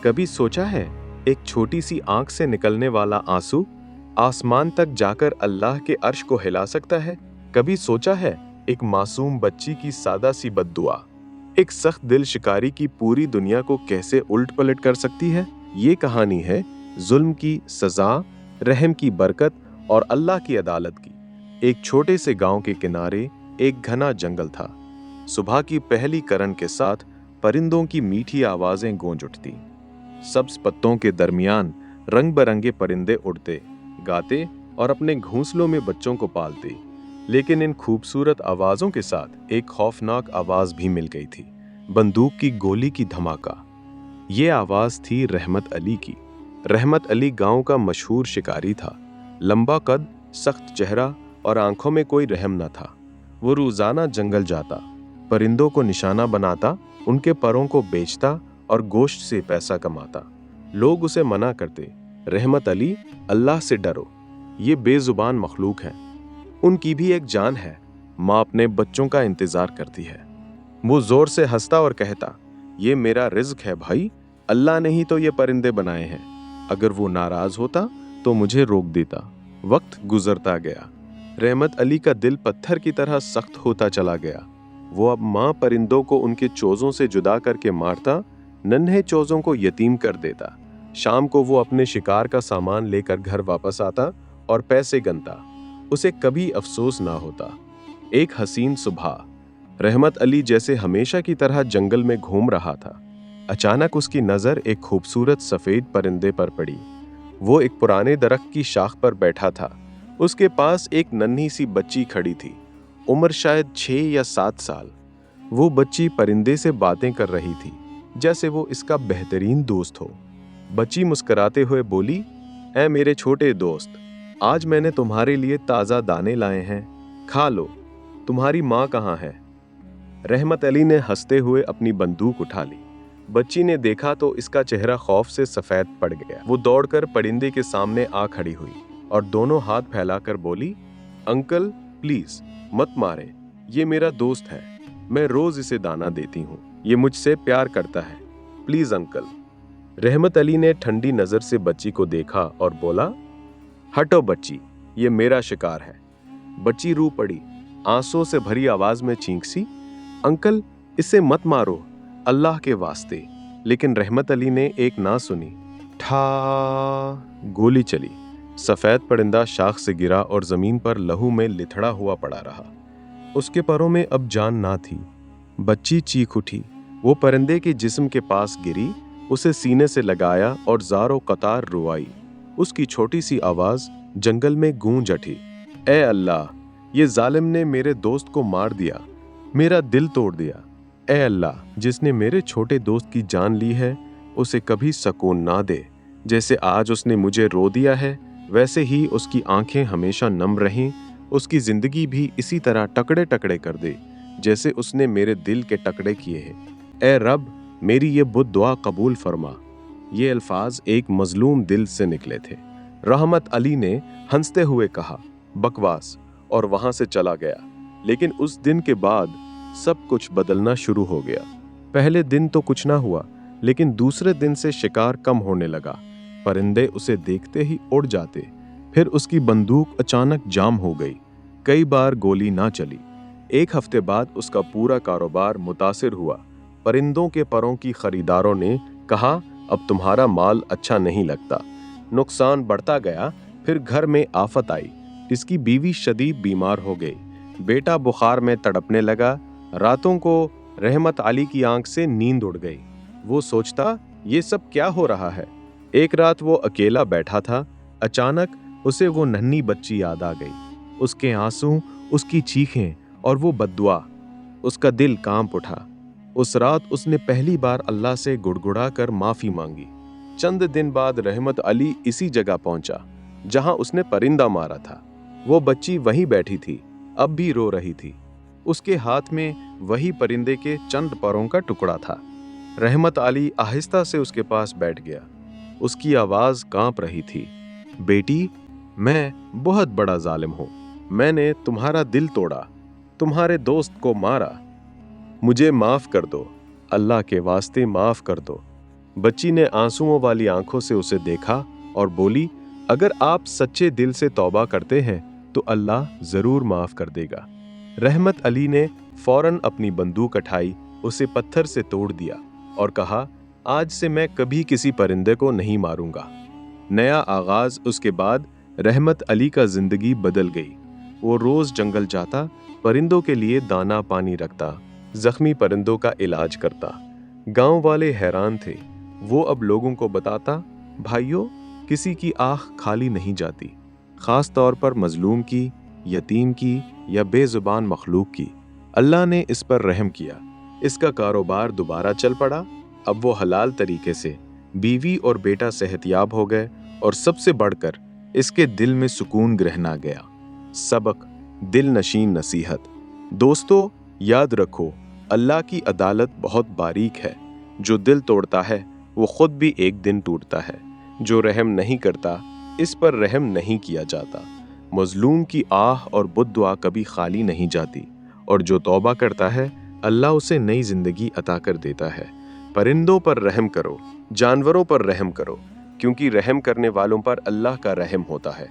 कभी सोचा है एक छोटी सी आंख से निकलने वाला आंसू आसमान तक जाकर अल्लाह के अर्श को हिला सकता है? कभी सोचा है एक मासूम बच्ची की सादा सी बद्दुआ एक सख्त दिल शिकारी की पूरी दुनिया को कैसे उलट पलट कर सकती है? ये कहानी है जुल्म की सजा, रहम की बरकत और अल्लाह की अदालत की। एक छोटे से गांव के किनारे एक घना जंगल था। सुबह की पहली किरण के साथ परिंदों की मीठी आवाजें गूंज उठती। सब्ज पत्तों के दरमियान रंग बरंगे परिंदे उड़ते, गाते और अपने घोंसलों में बच्चों को पालते। लेकिन इन खूबसूरत आवाजों के साथ एक खौफनाक आवाज भी मिल गई थी, बंदूक की गोली की धमाका। ये आवाज थी रहमत अली की। रहमत अली गांव का मशहूर शिकारी था। लंबा कद, सख्त चेहरा और आंखों में कोई रहम न था। वो रोजाना जंगल जाता, परिंदों को निशाना बनाता, उनके परों को बेचता और गोश्त से पैसा कमाता। लोग उसे मना करते, रहमत अली, अल्लाह से डरो, ये बेजुबान मखलूक हैं। उनकी भी एक जान है, माँ अपने बच्चों का इंतजार करती है। वो जोर से हंसता और कहता, ये मेरा रिज्क है भाई, अल्लाह ने ही तो ये परिंदे बनाए हैं। अगर वो नाराज होता तो मुझे रोक देता। वक्त गुजरता गया। रहमत अली का दिल पत्थर की तरह सख्त होता चला गया। वो अब माँ परिंदों को उनके चोजों से जुदा करके मारता, नन्हे चोजों को यतीम कर देता। शाम को वो अपने शिकार का सामान लेकर घर वापस आता और पैसे गिनता। उसे कभी अफसोस ना होता। एक हसीन सुबह, रहमत अली जैसे हमेशा की तरह जंगल में घूम रहा था। अचानक उसकी नजर एक खूबसूरत सफेद परिंदे पर पड़ी। वो एक पुराने दरख्त की शाख पर बैठा था। उसके पास एक नन्ही सी बच्ची खड़ी थी, उम्र शायद 6 या 7 साल। वो बच्ची परिंदे से बातें कर रही थी, जैसे वो इसका बेहतरीन दोस्त हो। बच्ची मुस्कुराते हुए बोली, ऐ मेरे छोटे दोस्त, आज मैंने तुम्हारे लिए ताज़ा दाने लाए हैं, खा लो। तुम्हारी माँ कहाँ है? रहमत अली ने हंसते हुए अपनी बंदूक उठा ली। बच्ची ने देखा तो इसका चेहरा खौफ से सफेद पड़ गया। वो दौड़कर परिंदे के सामने आ खड़ी हुई और दोनों हाथ फैलाकर बोली, अंकल प्लीज मत मारें, ये मेरा दोस्त है, मैं रोज इसे दाना देती हूँ, ये मुझसे प्यार करता है, प्लीज अंकल। रहमत अली ने ठंडी नजर से बच्ची को देखा और बोला, हटो बच्ची, ये मेरा शिकार है। बच्ची रो पड़ी, आंसुओं से भरी आवाज में चीख सी, अंकल इसे मत मारो, अल्लाह के वास्ते। लेकिन रहमत अली ने एक ना सुनी। ठा गोली चली। सफेद परिंदा शाख से गिरा और जमीन पर लहू में लिथड़ा हुआ पड़ा रहा। उसके परों में अब जान ना थी। बच्ची चीख उठी। वो परिंदे के जिस्म के पास गिरी, उसे सीने से लगाया और ज़ारो कतार रुआई। उसकी छोटी सी आवाज जंगल में गूंज उठी, ए अल्लाह, ये जालिम ने मेरे दोस्त को मार दिया, मेरा दिल तोड़ दिया। ए अल्लाह, जिसने मेरे छोटे दोस्त की जान ली है, उसे कभी सुकून ना दे। जैसे आज उसने मुझे रो दिया है, वैसे ही उसकी आंखें हमेशा नम रहें, उसकी जिंदगी भी इसी तरह टकड़े टकड़े कर दे, जैसे उसने मेरे दिल के टकड़े किए हैं। ए रब, मेरी ये बुत दुआ कबूल फरमा। ये अल्फाज एक मजलूम दिल से निकले थे। रहमत अली ने हंसते हुए कहा, बकवास, और वहां से चला गया। लेकिन उस दिन के बाद सब कुछ बदलना शुरू हो गया। पहले दिन तो कुछ ना हुआ, लेकिन दूसरे दिन से शिकार कम होने लगा। परिंदे उसे देखते ही उड़ जाते। फिर उसकी बंदूक अचानक जाम हो गई। कई बार गोली ना चली। एक हफ्ते बाद उसका पूरा कारोबार मुतासिर हुआ। परिंदों के परों की खरीदारों ने कहा, अब तुम्हारा माल अच्छा नहीं लगता। नुकसान बढ़ता गया। फिर घर में आफत आई। इसकी बीवी शदीद बीमार हो गई। बेटा बुखार में तड़पने लगा। रातों को रहमत अली की आंख से नींद उड़ गई। वो सोचता, ये सब क्या हो रहा है। एक रात वो अकेला बैठा था। अचानक उसे वो नन्ही बच्ची याद आ गई। उसके आंसू, उसकी चीखें और वो बद्दुआ। उसका दिल कांप उठा। उस रात उसने पहली बार अल्लाह से गुड़गुड़ा कर माफी मांगी। चंद दिन बाद रहमत अली इसी जगह पहुंचा जहां उसने परिंदा मारा था। वो बच्ची वहीं बैठी थी, अब भी रो रही थी। उसके हाथ में वही परिंदे के चंद परों का टुकड़ा था। रहमत अली आहिस्ता से उसके पास बैठ गया। उसकी आवाज कांप रही थी, बेटी, मैं बहुत बड़ा जालिम हूं। मैंने तुम्हारा दिल तोड़ा, तुम्हारे दोस्त को मारा। मुझे माफ कर दो, अल्लाह के वास्ते माफ कर दो। बच्ची ने आंसुओं वाली आंखों से उसे देखा और बोली, अगर आप सच्चे दिल से तौबा करते हैं तो अल्लाह जरूर माफ कर देगा। रहमत अली ने फौरन अपनी बंदूक उठाई, उसे पत्थर से तोड़ दिया और कहा, आज से मैं कभी किसी परिंदे को नहीं मारूंगा। नया आगाज। उसके बाद रहमत अली का जिंदगी बदल गई। वो रोज जंगल जाता, परिंदों के लिए दाना पानी रखता, जख्मी परिंदों का इलाज करता। गांव वाले हैरान थे। वो अब लोगों को बताता, भाइयों, किसी की आंख खाली नहीं जाती, खास तौर पर मजलूम की, यतीम की या बेजुबान मखलूक की। अल्लाह ने इस पर रहम किया। इसका कारोबार दोबारा चल पड़ा। अब वो हलाल तरीके से, बीवी और बेटा सेहतयाब हो गए और सबसे बढ़कर इसके दिल में सुकून ग्रहण आ गया। सबक, दिल नशीन नसीहत। दोस्तों, याद रखो, अल्लाह की अदालत बहुत बारीक है। जो दिल तोड़ता है वो खुद भी एक दिन टूटता है। जो रहम नहीं करता, इस पर रहम नहीं किया जाता। मजलूम की आह और बुद्दुआ कभी खाली नहीं जाती, और जो तौबा करता है अल्लाह उसे नई जिंदगी अता कर देता है। परिंदों पर रहम करो, जानवरों पर रहम करो, क्योंकि रहम करने वालों पर अल्लाह का रहम होता है।